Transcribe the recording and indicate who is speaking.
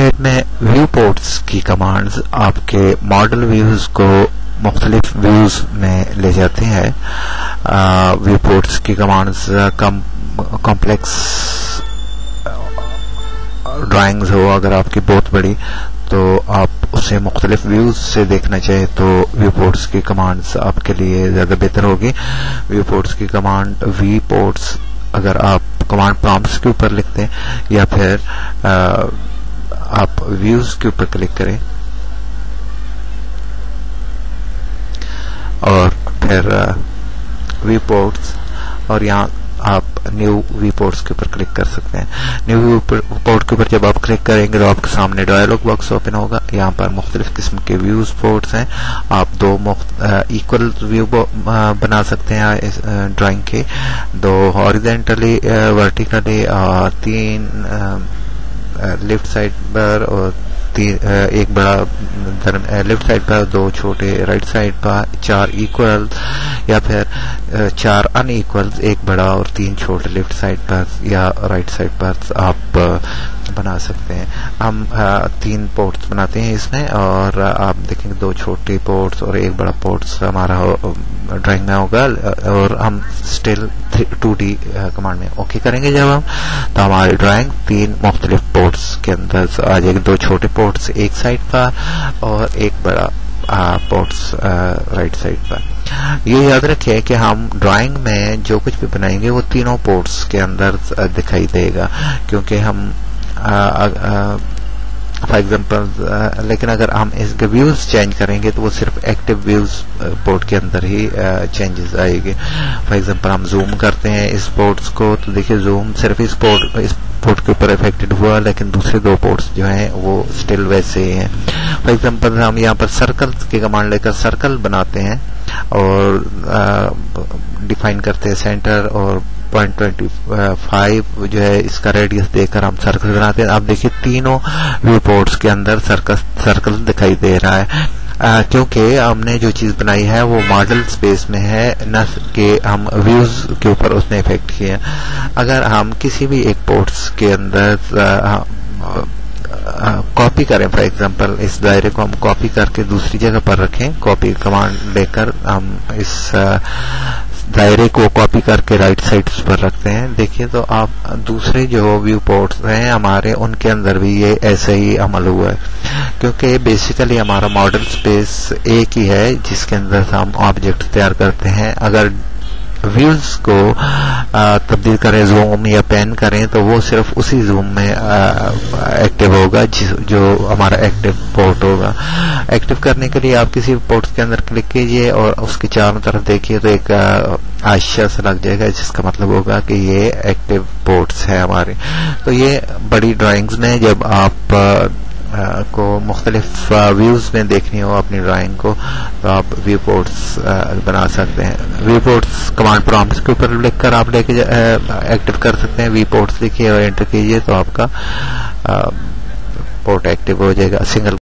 Speaker 1: AutoCAD میں view ports کی commands آپ کے ماڈل ویوز کو مختلف ویوز میں لے جاتے ہیں. ویو پورٹس کی کمانڈز کمپلیکس ڈرائنگز ہو اگر آپ کی بہت بڑی تو آپ اسے مختلف ویوز سے دیکھنا چاہیں تو ویو پورٹس کی کمانڈز آپ کے لیے زیادہ بہتر ہوگی. ویو پورٹس کی کمانڈ وی پورٹس اگر آپ کمانڈ پرامپٹس کے اوپر لکھتے ہیں یا پھر آپ ویوز کے اوپر کلک کریں اور پھر ویو پورٹس اور یہاں آپ نیو وی پورٹس کے اوپر کلک کر سکتے ہیں. نیو وی پورٹ کے اوپر جب آپ کلک کریں گے تو آپ کے سامنے ڈائلاگ باکس اوپن ہوگا. یہاں پر مختلف قسم کے ویوز پورٹس ہیں. آپ دو ایکول ویو بنا سکتے ہیں ڈرائنگ کے, دو ہاریزونٹلی ورٹیکلی اور تین لیفٹ سائڈ پر اور ایک بڑا لیفٹ سائڈ پر, دو چھوٹے رائٹ سائڈ پر, چار ایکول یا پھر چار ان ایکول, ایک بڑا اور تین چھوٹے لیفٹ سائڈ پر یا رائٹ سائڈ پر آپ بنا سکتے ہیں. ہم تین پورٹس بناتے ہیں اس میں اور آپ دیکھیں گے دو چھوٹے پورٹس اور ایک بڑا پورٹس ہمارا ڈرائنگ میں ہوگا اور ہم اسٹل 2D کمانڈ میں اوکے کریں گے جب ہم تو ہماری ڈرائنگ تین مختلف پورٹس کے اندر آ جائے گی. دو چھوٹے پورٹس ایک سائڈ پر اور ایک بڑا پورٹس رائٹ سائڈ پر. یہ یاد رکھیں کہ ہم ڈرائنگ میں جو کچھ بھی بنائیں گے وہ تینوں پورٹس کے اندر دکھائی دے گا کیونکہ ہم فار ایگزامپل لیکن اگر ہم اس کے ویوز چینج کریں گے تو وہ صرف ایکٹیو ویوز پورٹ کے اندر ہی چینجز آئے گی. فار ایگزامپل ہم زوم کرتے ہیں اس پورٹس کو تو دیکھیے زوم صرف اس پورٹ کے اوپر افیکٹڈ ہوا لیکن دوسرے دو پورٹس جو ہیں وہ اسٹل ویسے ہی ہیں. فار ایگزامپل ہم یہاں پر سرکل کی کمانڈ لے کر سرکل بناتے ہیں اور ڈیفائن کرتے ہیں سینٹر اور 0.25 جو ہے اس کا ریڈیس دے کر ہم سرکل بناتے ہیں. آپ دیکھیے تینوں ویو پورٹس کے اندر سرکل دکھائی دے رہا ہے کیونکہ ہم نے جو چیز بنائی ہے وہ ماڈل سپیس میں ہے نہ کہ ہم ویوز کے اوپر اس نے افیکٹ کیا. اگر ہم کسی بھی ایک پورٹس کے اندر کاپی کریں فار ایگزامپل اس دائرے کو ہم کاپی کر کے دوسری جگہ پر رکھیں, کاپی کمانڈ لے کر ہم اس دائرے کو کاپی کر کے رائٹ سائڈ پر رکھتے ہیں, دیکھیے تو آپ دوسرے جو ویو پورٹس ہیں ہمارے ان کے اندر بھی یہ ایسے ہی عمل ہوا ہے کیونکہ بیسیکلی ہمارا ماڈل سپیس ایک ہی ہے جس کے اندر ہم آبجیکٹ تیار کرتے ہیں. اگر ویوز کو تبدیل کریں زوم یا پین کریں تو وہ صرف اسی زوم میں ایکٹیو ہوگا جو ہمارا ایکٹیو پورٹ ہوگا. ایکٹیو کرنے کے لیے آپ کسی پورٹ کے اندر کلک کیجئے اور اس کے چاروں طرف دیکھیے تو ایک آشیا سے لگ جائے گا جس کا مطلب ہوگا کہ یہ ایکٹیو پورٹس ہیں ہمارے. تو یہ بڑی ڈرائنگز میں جب آپ کو مختلف ویوز میں دیکھنی ہو اپنی ڈرائنگ کو تو آپ ویو پورٹس بنا سکتے ہیں. ویو پورٹس کمانڈ پرامپٹس کے اوپر لکھ کر آپ لے کے ایکٹیو کر سکتے ہیں. ویو پورٹس لکھیے اور انٹر کیجئے تو آپ کا پورٹ ایکٹیو ہو جائے گا. سنگل